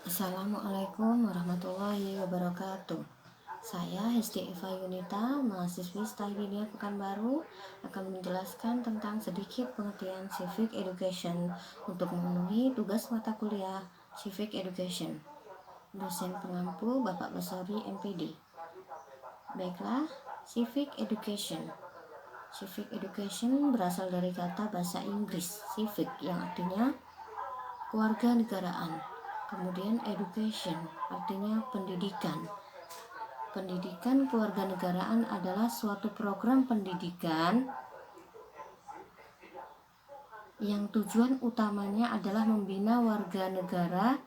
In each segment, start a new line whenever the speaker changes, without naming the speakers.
Assalamualaikum warahmatullahi wabarakatuh. Saya Hesti Eva Yunita, mahasiswi STAI Dinia Pekanbaru, akan menjelaskan tentang sedikit pengertian Civic Education untuk memenuhi tugas mata kuliah Civic Education. Dosen pengampu Bapak Basori MPD. Baiklah, Civic Education. Civic Education berasal dari kata bahasa Inggris civic yang artinya kewarganegaraan. Kemudian education artinya pendidikan. Pendidikan kewarganegaraan adalah suatu program pendidikan yang tujuan utamanya adalah membina warga negara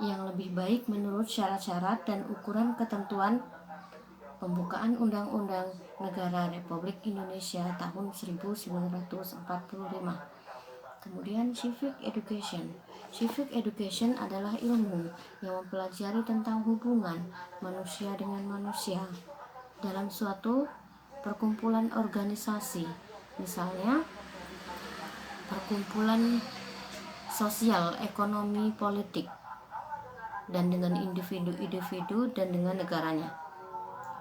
yang lebih baik menurut syarat-syarat dan ukuran ketentuan pembukaan Undang-Undang Negara Republik Indonesia tahun 1945. Kemudian Civic Education. Civic Education adalah ilmu yang mempelajari tentang hubungan manusia dengan manusia dalam suatu perkumpulan organisasi, misalnya perkumpulan sosial, ekonomi, politik, dan dengan individu-individu dan dengan negaranya.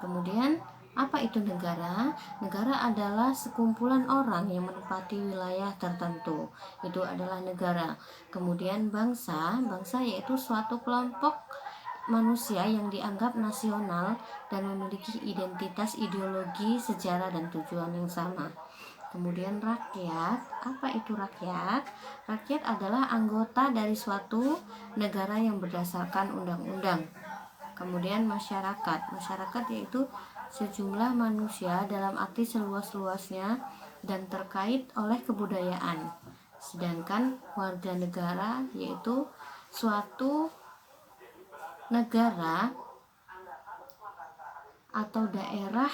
Kemudian apa itu negara? Negara adalah sekumpulan orang yang menempati wilayah tertentu. Itu adalah negara. Kemudian bangsa yaitu suatu kelompok manusia yang dianggap nasional dan memiliki identitas, ideologi, sejarah, dan tujuan yang sama. Kemudian rakyat, apa itu rakyat? Rakyat adalah anggota dari suatu negara yang berdasarkan undang-undang. Kemudian masyarakat yaitu sejumlah manusia dalam arti seluas-luasnya dan terkait oleh kebudayaan. Sedangkan warga negara yaitu suatu negara atau daerah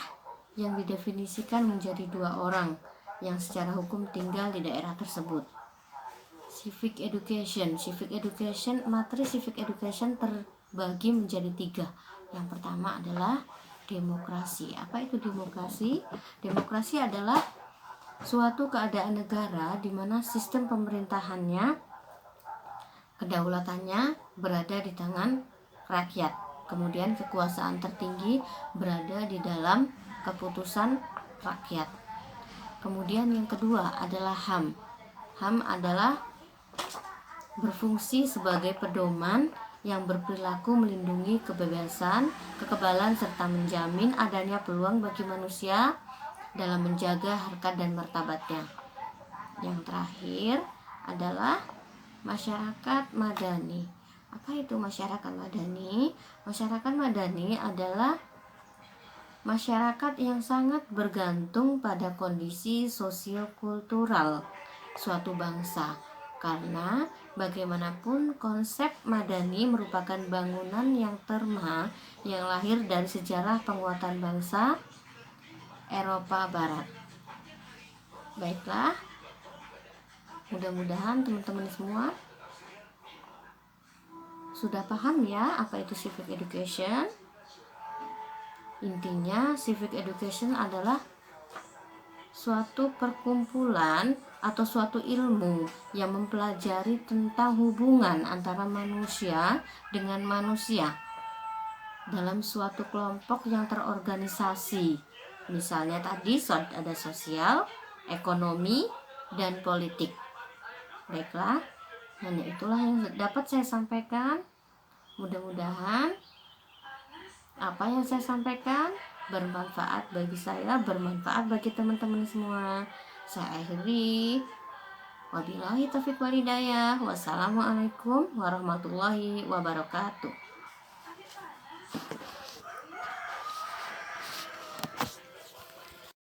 yang didefinisikan menjadi dua orang yang secara hukum tinggal di daerah tersebut. Civic Education, materi Civic Education terbagi menjadi 3. Yang pertama adalah demokrasi. Apa itu demokrasi? Demokrasi adalah suatu keadaan negara di mana sistem pemerintahannya, kedaulatannya berada di tangan rakyat. Kemudian kekuasaan tertinggi berada di dalam keputusan rakyat. Kemudian yang kedua adalah HAM. HAM adalah berfungsi sebagai pedoman yang berperilaku melindungi kebebasan, kekebalan, serta menjamin adanya peluang bagi manusia dalam menjaga harkat dan martabatnya. Yang terakhir adalah masyarakat madani. Apa itu masyarakat madani? Masyarakat madani adalah masyarakat yang sangat bergantung pada kondisi sosio-kultural suatu bangsa. Karena bagaimanapun konsep madani merupakan bangunan yang terma yang lahir dari sejarah penguatan bangsa Eropa Barat. Baiklah, mudah-mudahan teman-teman semua sudah paham ya apa itu Civic Education. Intinya Civic Education adalah suatu perkumpulan atau suatu ilmu yang mempelajari tentang hubungan antara manusia dengan manusia dalam suatu kelompok yang terorganisasi. Misalnya tadi ada sosial, ekonomi, dan politik. Baiklah, hanya itulah yang dapat saya sampaikan. Mudah-mudahan apa yang saya sampaikan bermanfaat bagi saya, bermanfaat bagi teman-teman semua. Saya akhiri. Wabillahi taufiq wal hidayah. Wassalamualaikum warahmatullahi wabarakatuh.